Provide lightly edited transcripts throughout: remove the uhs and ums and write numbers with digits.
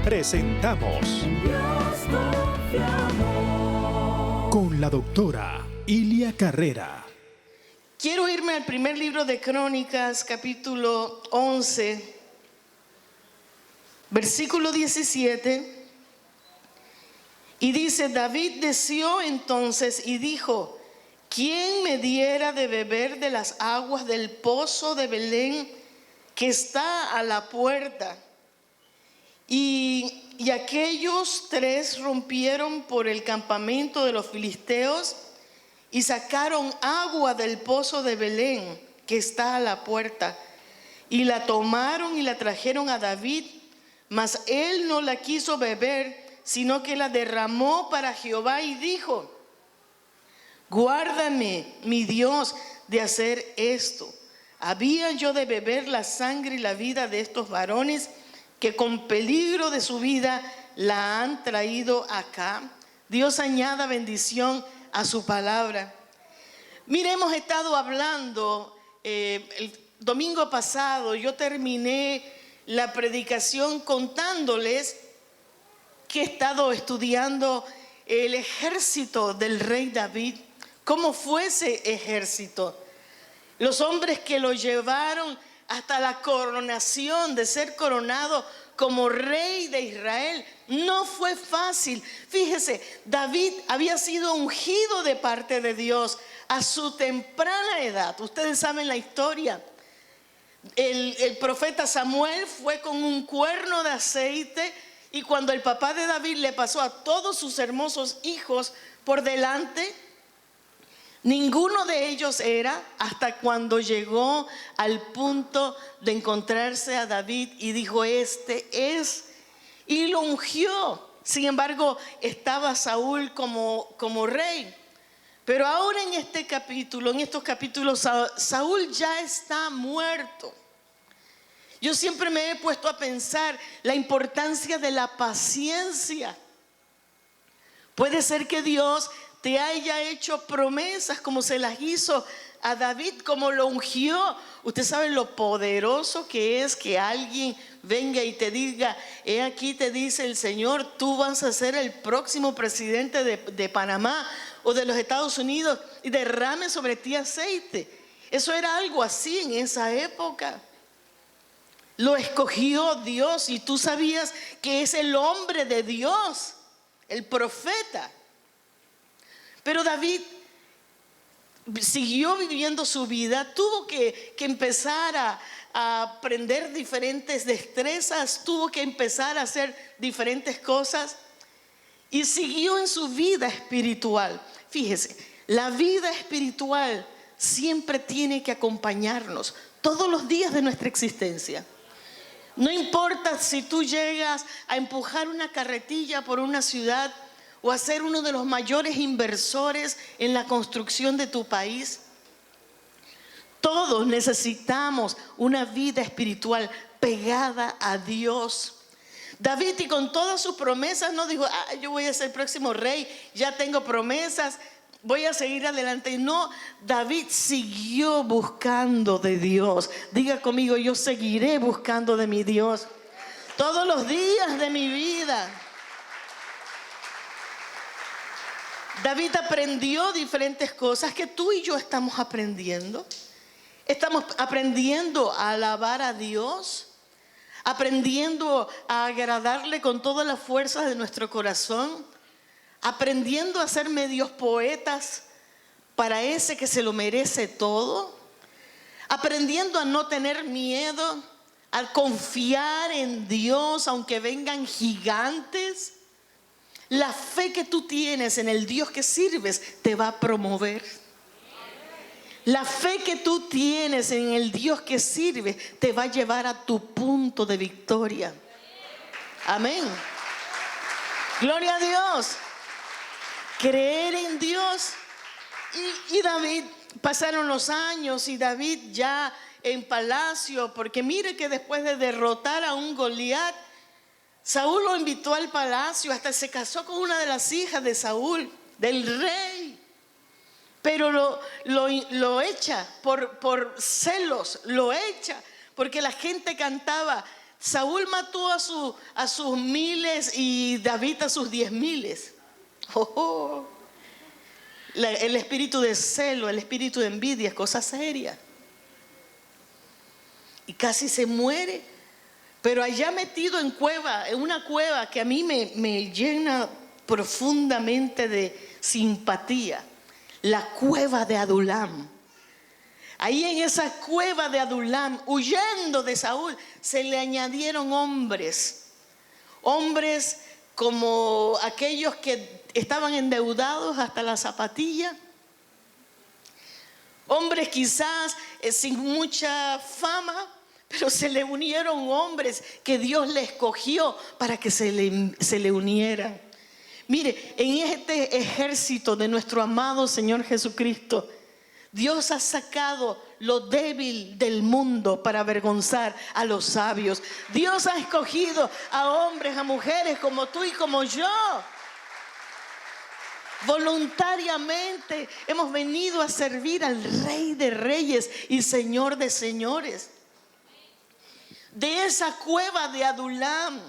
presentamos con la doctora Ilia Carrera. Quiero irme al primer libro de Crónicas, capítulo 11, versículo 17, y dice: David deseó entonces y dijo: ¿quién me diera de beber de las aguas del pozo de Belén que está a la puerta? Y aquellos tres rompieron por el campamento de los filisteos y sacaron agua del pozo de Belén que está a la puerta, y la tomaron y la trajeron a David, mas él no la quiso beber, sino que la derramó para Jehová y dijo: guárdame, mi Dios, de hacer esto. ¿Había yo de beber la sangre y la vida de estos varones que con peligro de su vida la han traído acá? Dios añada bendición a su palabra. Mire, hemos estado hablando, el domingo pasado yo terminé la predicación contándoles que he estado estudiando el ejército del rey David. ¿Cómo fue ese ejército? Los hombres que lo llevaron hasta la coronación, de ser coronado como rey de Israel. No fue fácil. Fíjese, David había sido ungido de parte de Dios a su temprana edad. Ustedes saben la historia. El profeta Samuel fue con un cuerno de aceite, y cuando el papá de David le pasó a todos sus hermosos hijos por delante, ninguno de ellos era, hasta cuando llegó al punto de encontrarse a David y dijo: este es, y lo ungió. Sin embargo, estaba Saúl como rey. Pero ahora en este capítulo, en estos capítulos, Saúl ya está muerto. Yo siempre me he puesto a pensar la importancia de la paciencia. Puede ser que Dios te haya hecho promesas como se las hizo a David, como lo ungió. Usted sabe lo poderoso que es que alguien venga y te diga: he aquí te dice el Señor, tú vas a ser el próximo presidente de Panamá o de los Estados Unidos, y derrame sobre ti aceite. Eso era algo así en esa época. Lo escogió Dios, y tú sabías que es el hombre de Dios, el profeta. Pero David siguió viviendo su vida, tuvo que empezar a aprender diferentes destrezas, tuvo que empezar a hacer diferentes cosas, y siguió en su vida espiritual. Fíjese, la vida espiritual siempre tiene que acompañarnos todos los días de nuestra existencia. No importa si tú llegas a empujar una carretilla por una ciudad o a ser uno de los mayores inversores en la construcción de tu país. Todos necesitamos una vida espiritual pegada a Dios. David, y con todas sus promesas, no dijo: yo voy a ser el próximo rey, ya tengo promesas, voy a seguir adelante. No, David siguió buscando de Dios. Diga conmigo: yo seguiré buscando de mi Dios todos los días de mi vida. David aprendió diferentes cosas que tú y yo estamos aprendiendo. Estamos aprendiendo a alabar a Dios, aprendiendo a agradarle con todas las fuerzas de nuestro corazón, aprendiendo a ser medios poetas para ese que se lo merece todo, aprendiendo a no tener miedo, a confiar en Dios aunque vengan gigantes. La fe que tú tienes en el Dios que sirves te va a promover. La fe que tú tienes en el Dios que sirves te va a llevar a tu punto de victoria. Amén. Gloria a Dios. Creer en Dios. Y David, pasaron los años y David ya en palacio, porque mire que después de derrotar a un Goliat, Saúl lo invitó al palacio, hasta se casó con una de las hijas de Saúl, del rey. Pero lo echa por celos, lo echa porque la gente cantaba: Saúl mató a sus miles y David a sus 10,000. El espíritu de celo, el espíritu de envidia es cosa seria. Y casi se muere. Pero allá metido en una cueva que a mí me llena profundamente de simpatía. La cueva de Adulam. Ahí en esa cueva de Adulam, huyendo de Saúl, se le añadieron hombres. Hombres como aquellos que estaban endeudados hasta la zapatilla. Hombres quizás sin mucha fama, pero se le unieron hombres que Dios le escogió para que se le unieran. Mire, en este ejército de nuestro amado Señor Jesucristo, Dios ha sacado lo débil del mundo para avergonzar a los sabios. Dios ha escogido a hombres, a mujeres como tú y como yo. Voluntariamente hemos venido a servir al Rey de Reyes y Señor de Señores. De esa cueva de Adulam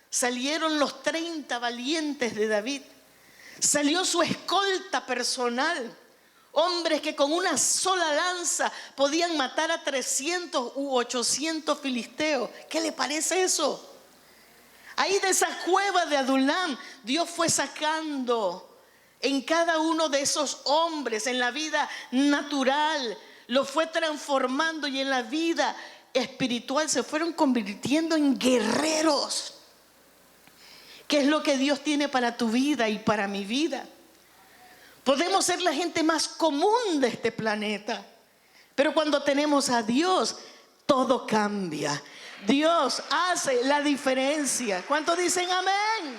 salieron los 30 valientes de David. Salió su escolta personal. Hombres que con una sola lanza podían matar a 300 u 800 filisteos. ¿Qué le parece eso? Ahí de esa cueva de Adulam, Dios fue sacando en cada uno de esos hombres, en la vida natural, lo fue transformando, y en la vida espiritual se fueron convirtiendo en guerreros. ¿Qué es lo que Dios tiene para tu vida y para mi vida? Podemos ser la gente más común de este planeta, pero cuando tenemos a Dios, todo cambia. Dios hace la diferencia. ¿Cuántos dicen amén?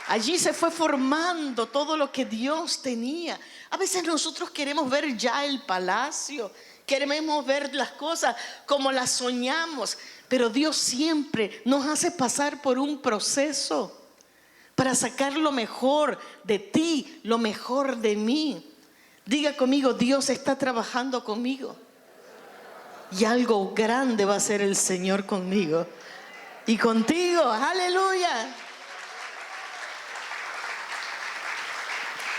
Allí se fue formando todo lo que Dios tenía. A veces nosotros queremos ver ya el palacio, queremos ver las cosas como las soñamos, pero Dios siempre nos hace pasar por un proceso para sacar lo mejor de ti, lo mejor de mí. Diga conmigo: Dios está trabajando conmigo. Y algo grande va a hacer el Señor conmigo y contigo. ¡Aleluya!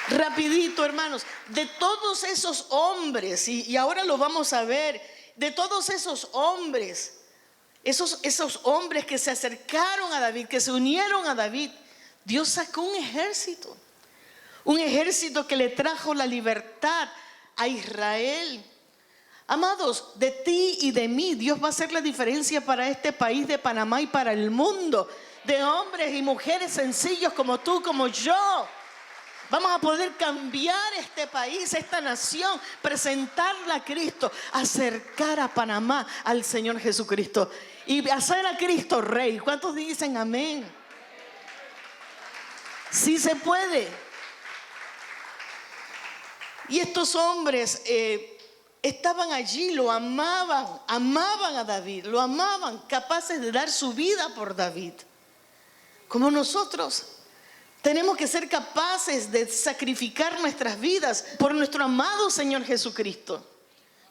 Rapidito, hermanos, de todos esos hombres, y ahora lo vamos a ver, de todos esos hombres, esos hombres que se acercaron a David, que se unieron a David, Dios sacó un ejército que le trajo la libertad a Israel. Amados, de ti y de mí, Dios va a hacer la diferencia para este país de Panamá y para el mundo. De hombres y mujeres sencillos como tú, como yo. Vamos a poder cambiar este país, esta nación, presentarla a Cristo, acercar a Panamá al Señor Jesucristo y hacer a Cristo Rey. ¿Cuántos dicen amén? Sí se puede. Y estos hombres estaban allí, lo amaban a David, lo amaban, capaces de dar su vida por David. Como nosotros tenemos que ser capaces de sacrificar nuestras vidas por nuestro amado Señor Jesucristo.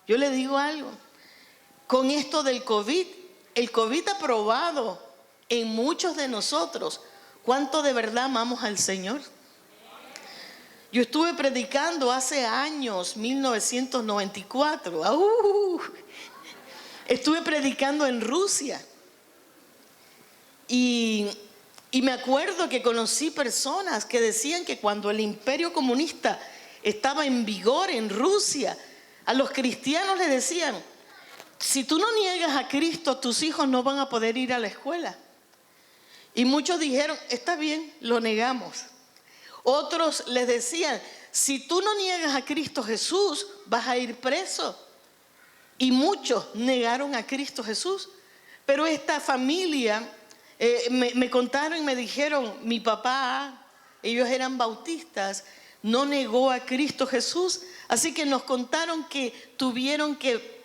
Yo le digo algo, con esto del COVID, el COVID ha probado en muchos de nosotros cuánto de verdad amamos al Señor. Yo estuve predicando hace años, 1994. Estuve predicando en Rusia. Y me acuerdo que conocí personas que decían que cuando el imperio comunista estaba en vigor en Rusia, a los cristianos les decían: si tú no niegas a Cristo, tus hijos no van a poder ir a la escuela. Y muchos dijeron: está bien, lo negamos. Otros les decían: si tú no niegas a Cristo Jesús, vas a ir preso. Y muchos negaron a Cristo Jesús. Pero esta familia me contaron y me dijeron: mi papá, ellos eran bautistas, no negó a Cristo Jesús. Así que nos contaron que tuvieron que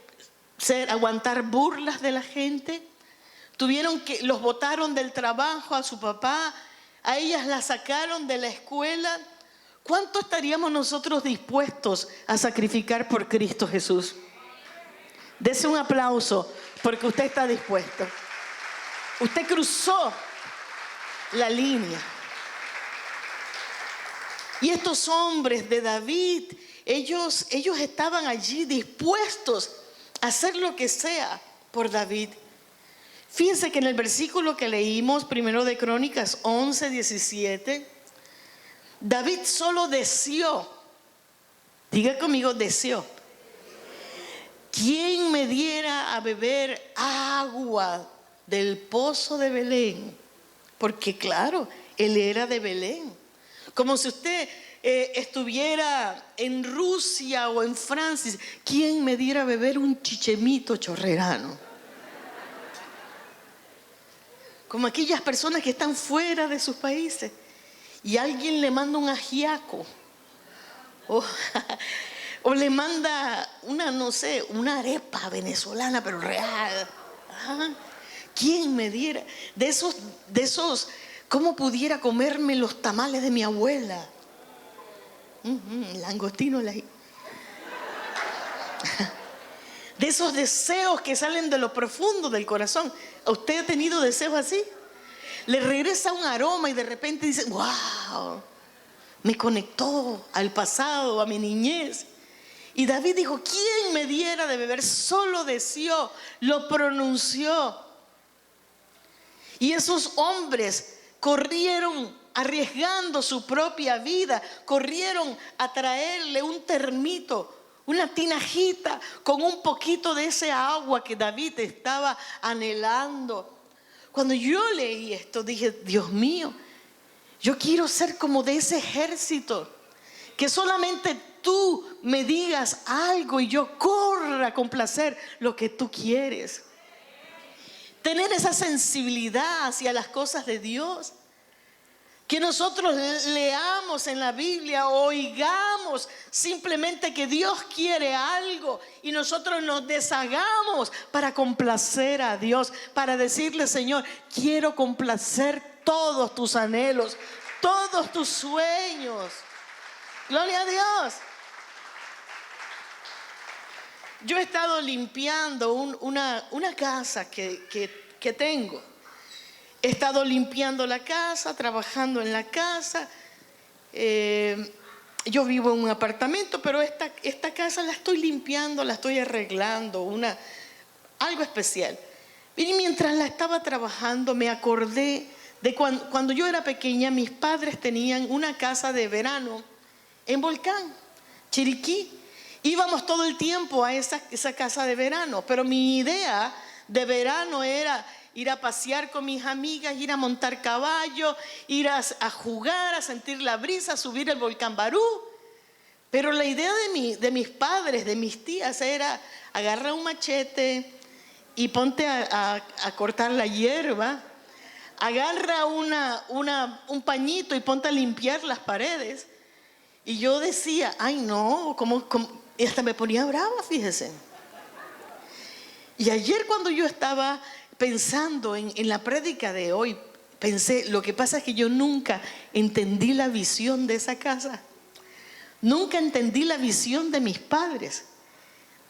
aguantar burlas de la gente. Los botaron del trabajo a su papá. A ellas la sacaron de la escuela. ¿Cuánto estaríamos nosotros dispuestos a sacrificar por Cristo Jesús? Dese un aplauso porque usted está dispuesto. Usted cruzó la línea. Y estos hombres de David, ellos estaban allí dispuestos a hacer lo que sea por David. Fíjense que en el versículo que leímos, primero de Crónicas 11, 17, David solo deseó, diga conmigo, deseó. ¿Quién me diera a beber agua del pozo de Belén? Porque claro, él era de Belén. Como si usted estuviera en Rusia o en Francia. ¿Quién me diera a beber un chichemito chorrerano? Como aquellas personas que están fuera de sus países y alguien le manda un ajiaco o le manda una arepa venezolana pero real. ¿Quién me diera de esos? ¿Cómo pudiera comerme los tamales de mi abuela? Langostino. De esos deseos que salen de lo profundo del corazón. ¿Usted ha tenido deseos así? Le regresa un aroma y de repente dice, wow, me conectó al pasado, a mi niñez. Y David dijo, ¿quién me diera de beber? Solo deseó, lo pronunció. Y esos hombres corrieron arriesgando su propia vida, corrieron a traerle un termito, una tinajita con un poquito de ese agua que David estaba anhelando. Cuando yo leí esto dije, Dios mío, yo quiero ser como de ese ejército, que solamente tú me digas algo y yo corra a complacer lo que tú quieres. Tener esa sensibilidad hacia las cosas de Dios. Que nosotros leamos en la Biblia, oigamos simplemente que Dios quiere algo y nosotros nos deshagamos para complacer a Dios, para decirle, Señor, quiero complacer todos tus anhelos, todos tus sueños. Gloria a Dios. Yo he estado limpiando una casa que tengo. He estado limpiando la casa, trabajando en la casa. Yo vivo en un apartamento, pero esta casa la estoy limpiando, la estoy arreglando, algo especial. Y mientras la estaba trabajando me acordé de cuando yo era pequeña, mis padres tenían una casa de verano en Volcán, Chiriquí. Íbamos todo el tiempo a esa casa de verano, pero mi idea de verano era ir a pasear con mis amigas, ir a montar caballo, ir a jugar, a sentir la brisa, subir el volcán Barú. Pero la idea de mis padres, de mis tías, era agarra un machete y ponte a cortar la hierba. Agarra un pañito y ponte a limpiar las paredes. Y yo decía, ay no, y hasta me ponía brava, fíjese. Y ayer cuando yo estaba pensando en la prédica de hoy, pensé, lo que pasa es que yo nunca entendí la visión de esa casa. Nunca entendí la visión de mis padres.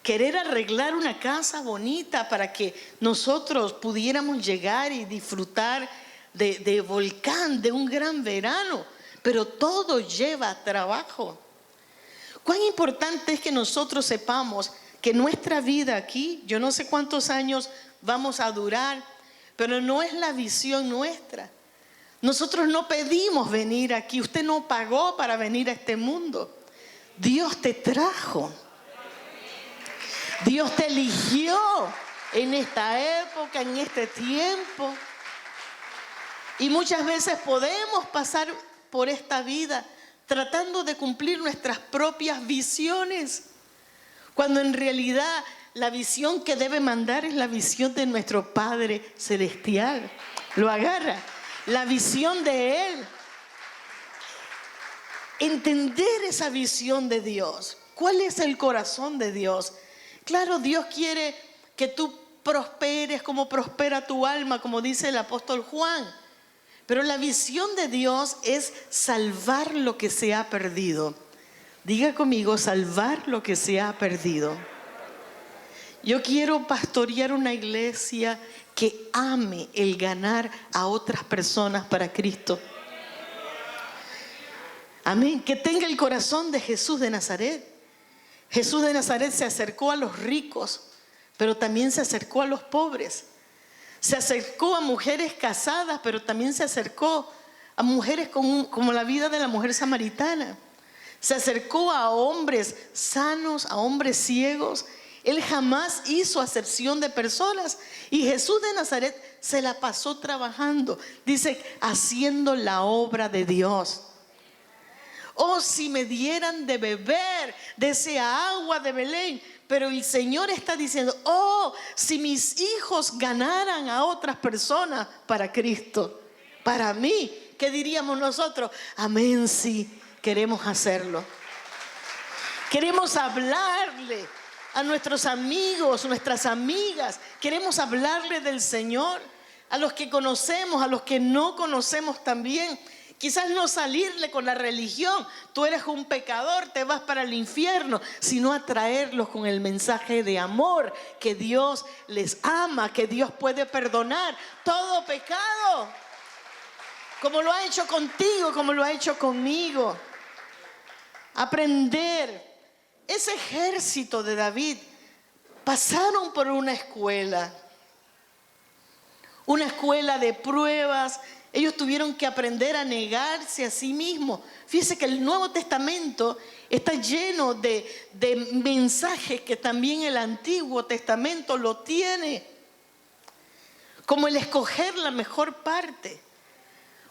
Querer arreglar una casa bonita para que nosotros pudiéramos llegar y disfrutar de Volcán, de un gran verano. Pero todo lleva trabajo. Cuán importante es que nosotros sepamos que nuestra vida aquí, yo no sé cuántos años vamos a durar, pero no es la visión nuestra. Nosotros no pedimos venir aquí, usted no pagó para venir a este mundo. Dios te trajo. Dios te eligió en esta época, en este tiempo. Y muchas veces podemos pasar por esta vida tratando de cumplir nuestras propias visiones, cuando en realidad la visión que debe mandar es la visión de nuestro Padre Celestial. Lo agarra, la visión de Él. Entender esa visión de Dios. ¿Cuál es el corazón de Dios? Claro, Dios quiere que tú prosperes como prospera tu alma, como dice el apóstol Juan. Pero la visión de Dios es salvar lo que se ha perdido. Diga conmigo, salvar lo que se ha perdido. Yo quiero pastorear una iglesia que ame el ganar a otras personas para Cristo. Amén. Que tenga el corazón de Jesús de Nazaret. Jesús de Nazaret se acercó a los ricos, pero también se acercó a los pobres. Se acercó a mujeres casadas, pero también se acercó a mujeres como la vida de la mujer samaritana. Se acercó a hombres sanos, a hombres ciegos. Él jamás hizo acepción de personas. Y Jesús de Nazaret se la pasó trabajando, dice, haciendo la obra de Dios. Oh, si me dieran de beber de esa agua de Belén. Pero el Señor está diciendo, oh, si mis hijos ganaran a otras personas para Cristo, para mí, ¿qué diríamos nosotros? Amén, sí, queremos hacerlo. Queremos hablarle a nuestros amigos, nuestras amigas. Queremos hablarle del Señor, a los que conocemos, a los que no conocemos también. Quizás no salirle con la religión, tú eres un pecador, te vas para el infierno, sino atraerlos con el mensaje de amor, que Dios les ama, que Dios puede perdonar todo pecado, como lo ha hecho contigo, como lo ha hecho conmigo. Aprender. Ese ejército de David pasaron por una escuela de pruebas. Ellos tuvieron que aprender a negarse a sí mismos. Fíjense que el Nuevo Testamento está lleno de mensajes que también el Antiguo Testamento lo tiene. Como el escoger la mejor parte.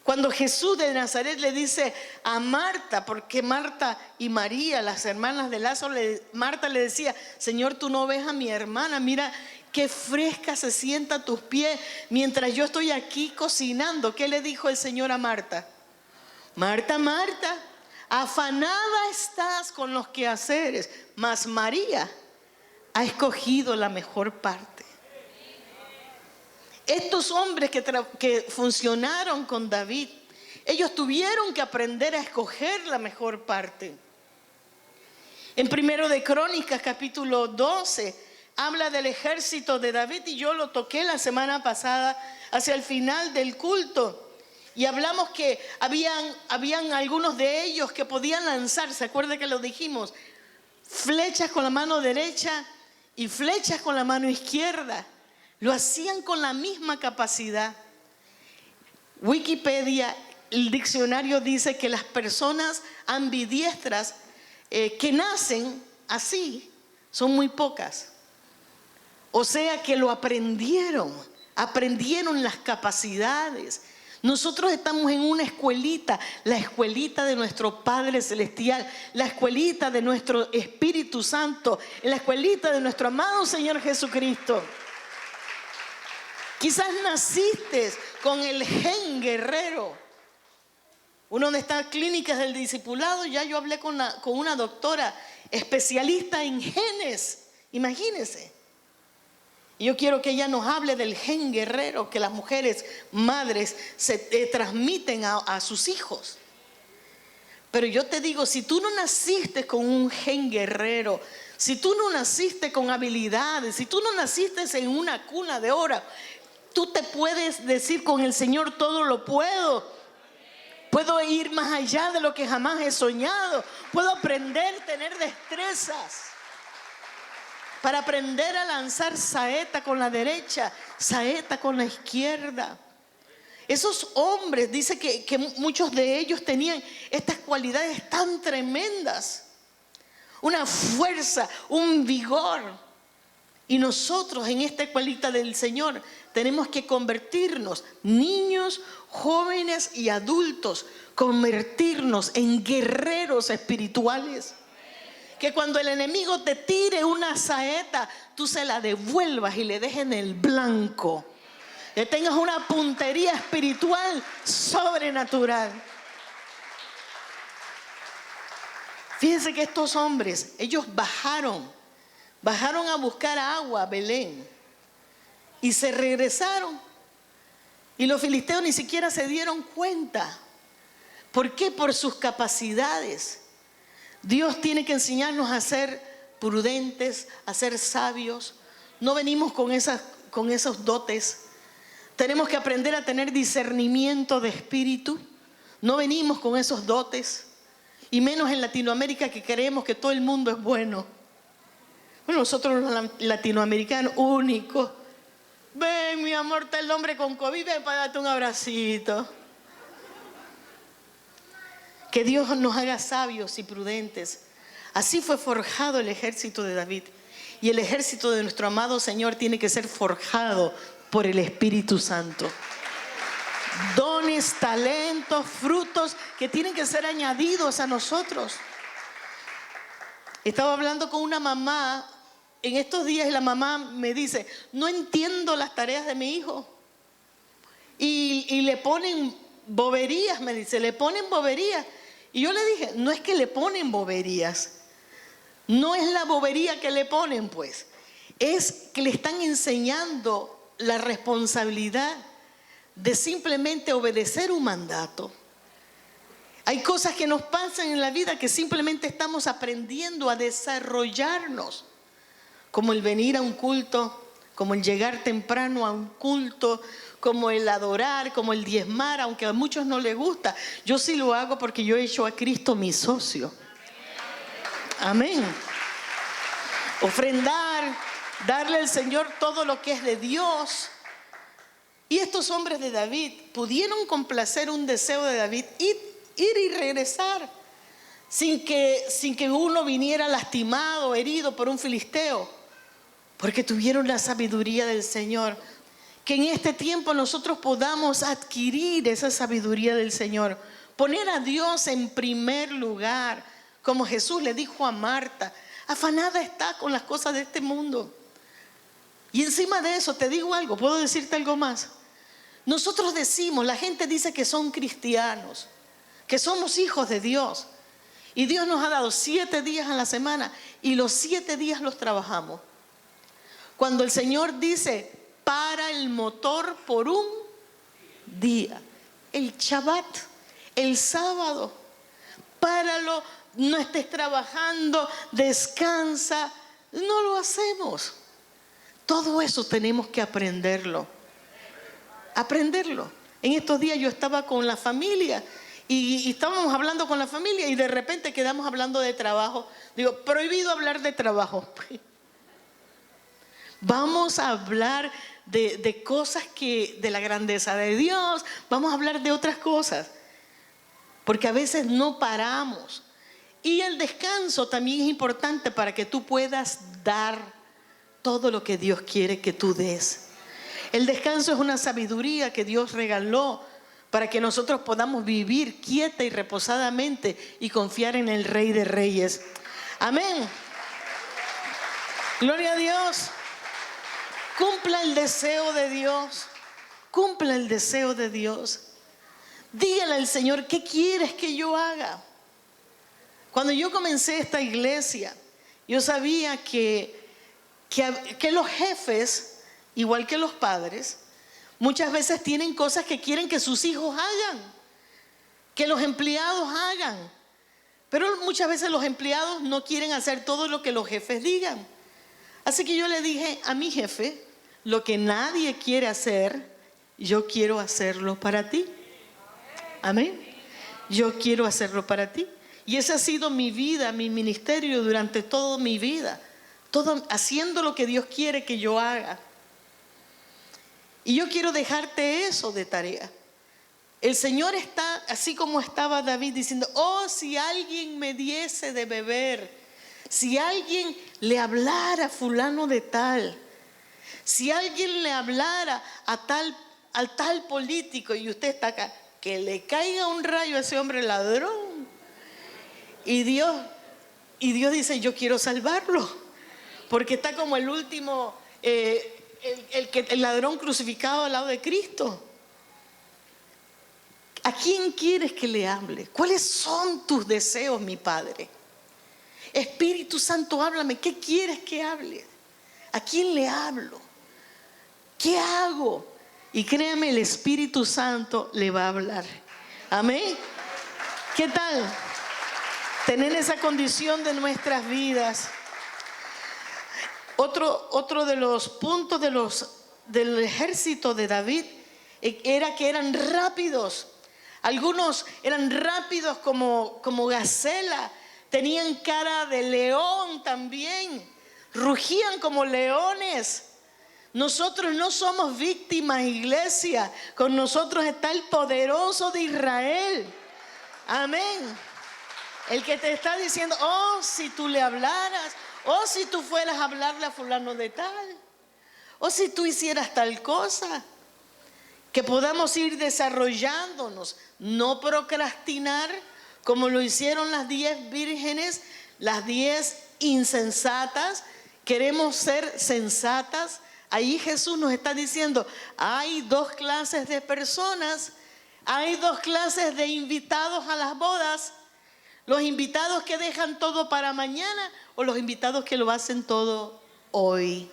Cuando Jesús de Nazaret le dice a Marta, porque Marta y María, las hermanas de Lázaro, Marta le decía, Señor, tú no ves a mi hermana, mira qué fresca se sienta a tus pies mientras yo estoy aquí cocinando. ¿Qué le dijo el Señor a Marta? Marta, Marta, afanada estás con los quehaceres, mas María ha escogido la mejor parte. Estos hombres que funcionaron con David, ellos tuvieron que aprender a escoger la mejor parte. En 1 de Crónicas, capítulo 12, habla del ejército de David, y yo lo toqué la semana pasada hacia el final del culto. Y hablamos que habían algunos de ellos que podían lanzar, ¿se acuerda que lo dijimos? Flechas con la mano derecha y flechas con la mano izquierda. Lo hacían con la misma capacidad. Wikipedia, el diccionario dice que las personas ambidiestras que nacen así son muy pocas. O sea que lo aprendieron las capacidades. Nosotros estamos en una escuelita, la escuelita de nuestro Padre Celestial, la escuelita de nuestro Espíritu Santo, la escuelita de nuestro amado Señor Jesucristo. Quizás naciste con el gen guerrero. Uno de estas clínicas del discipulado, ya yo hablé con una doctora especialista en genes, imagínense. Y yo quiero que ella nos hable del gen guerrero que las mujeres madres se transmiten a sus hijos. Pero yo te digo, si tú no naciste con un gen guerrero, si tú no naciste con habilidades, si tú no naciste en una cuna de oro, tú te puedes decir con el Señor, todo lo puedo. Puedo ir más allá de lo que jamás he soñado. Puedo aprender a tener destrezas para aprender a lanzar saeta con la derecha, saeta con la izquierda. Esos hombres, dice que muchos de ellos tenían estas cualidades tan tremendas. Una fuerza, un vigor. Y nosotros en esta escuelita del Señor tenemos que convertirnos, niños, jóvenes y adultos, convertirnos en guerreros espirituales. Que cuando el enemigo te tire una saeta, tú se la devuelvas y le dejes en el blanco. Que tengas una puntería espiritual sobrenatural. Fíjense que estos hombres, ellos bajaron a buscar agua a Belén y se regresaron. Y los filisteos ni siquiera se dieron cuenta. ¿Por qué? Por sus capacidades. Dios tiene que enseñarnos a ser prudentes, a ser sabios. no venimos con esos dotes. Tenemos que aprender a tener discernimiento de espíritu. No venimos con esos dotes. Y menos en Latinoamérica, que creemos que todo el mundo es bueno. Bueno, nosotros los latinoamericanos, únicos. Ven, mi amor, está el hombre con COVID, ven para darte un abracito. Que Dios nos haga sabios y prudentes. Así fue forjado el ejército de David. Y el ejército de nuestro amado Señor tiene que ser forjado por el Espíritu Santo. Dones, talentos, frutos que tienen que ser añadidos a nosotros. Estaba hablando con una mamá en estos días y la mamá me dice, no entiendo las tareas de mi hijo. Y le ponen boberías, me dice, le ponen boberías. Y yo le dije, no es que le ponen boberías. No es la bobería que le ponen, pues. Es que le están enseñando la responsabilidad de simplemente obedecer un mandato. Hay cosas que nos pasan en la vida que simplemente estamos aprendiendo a desarrollarnos, como el venir a un culto, como el llegar temprano a un culto, como el adorar, como el diezmar, aunque a muchos no les gusta. Yo sí lo hago porque yo he hecho a Cristo mi socio. Amén. Ofrendar, darle al Señor todo lo que es de Dios. Y estos hombres de David pudieron complacer un deseo de David, ir y regresar, sin que uno viniera lastimado, herido por un filisteo, porque tuvieron la sabiduría del Señor. Que en este tiempo nosotros podamos adquirir esa sabiduría del Señor, poner a Dios en primer lugar, como Jesús le dijo a Marta, afanada está con las cosas de este mundo. Y encima de eso te digo algo, ¿puedo decirte algo más? Nosotros decimos, la gente dice que son cristianos, que somos hijos de Dios. Y Dios nos ha dado 7 días a la semana y los 7 días los trabajamos. Cuando el Señor dice, para el motor por un día, el Shabbat, el sábado, páralo, no estés trabajando, descansa, no lo hacemos. Todo eso tenemos que aprenderlo. En estos días yo estaba con la familia y estábamos hablando con la familia y de repente quedamos hablando de trabajo. Digo, prohibido hablar de trabajo. Vamos a hablar de cosas de la grandeza de Dios. Vamos a hablar de otras cosas. Porque a veces no paramos. Y el descanso también es importante para que tú puedas dar todo lo que Dios quiere que tú des. El descanso es una sabiduría que Dios regaló para que nosotros podamos vivir quieta y reposadamente y confiar en el Rey de Reyes. Amén. Gloria a Dios. Cumpla el deseo de Dios. Cumpla el deseo de Dios. Dígale al Señor, ¿qué quieres que yo haga? Cuando yo comencé esta iglesia, yo sabía que los jefes, igual que los padres, muchas veces tienen cosas que quieren que sus hijos hagan, que los empleados hagan. Pero muchas veces los empleados no quieren hacer todo lo que los jefes digan. Así que yo le dije a mi jefe, lo que nadie quiere hacer, yo quiero hacerlo para ti. Amén. Yo quiero hacerlo para ti. Y esa ha sido mi vida, mi ministerio durante toda mi vida. Todo haciendo lo que Dios quiere que yo haga. Y yo quiero dejarte eso de tarea. El Señor está así como estaba David diciendo, oh, si alguien me diese de beber, si alguien le hablara a fulano de tal, si alguien le hablara al tal político y usted está acá, que le caiga un rayo a ese hombre ladrón. Y Dios dice, yo quiero salvarlo, porque está como el último, el ladrón crucificado al lado de Cristo. ¿A quién quieres que le hable? ¿Cuáles son tus deseos, mi Padre? Espíritu Santo, háblame. ¿Qué quieres que hable? ¿A quién le hablo? ¿Qué hago? Y créame, el Espíritu Santo le va a hablar. Amén. ¿Qué tal? Tener esa condición de nuestras vidas. Otro de los puntos del ejército de David era que eran rápidos. Algunos eran rápidos como gacela, tenían cara de león también, rugían como leones. Nosotros no somos víctimas, iglesia. Con nosotros está el poderoso de Israel. Amén. El que te está diciendo, oh, si tú le hablaras, oh, si tú fueras a hablarle a fulano de tal, o si tú hicieras tal cosa. Que podamos ir desarrollándonos, no procrastinar como lo hicieron las 10 vírgenes, las 10 insensatas. Queremos ser sensatas. Ahí Jesús nos está diciendo, hay 2 clases de personas, hay 2 clases de invitados a las bodas. Los invitados que dejan todo para mañana o los invitados que lo hacen todo hoy.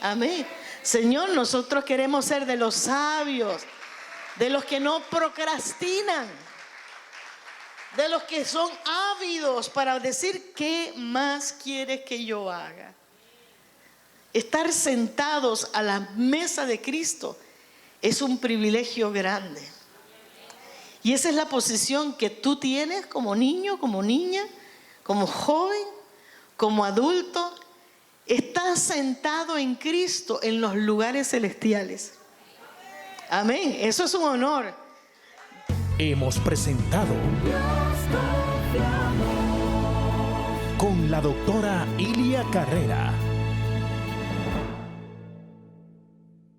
Amén. Señor, nosotros queremos ser de los sabios, de los que no procrastinan, de los que son ávidos para decir, ¿qué más quieres que yo haga? Estar sentados a la mesa de Cristo es un privilegio grande. Y esa es la posición que tú tienes como niño, como niña, como joven, como adulto. Estás sentado en Cristo en los lugares celestiales. Amén. Eso es un honor. Hemos presentado con la doctora Ilia Carrera.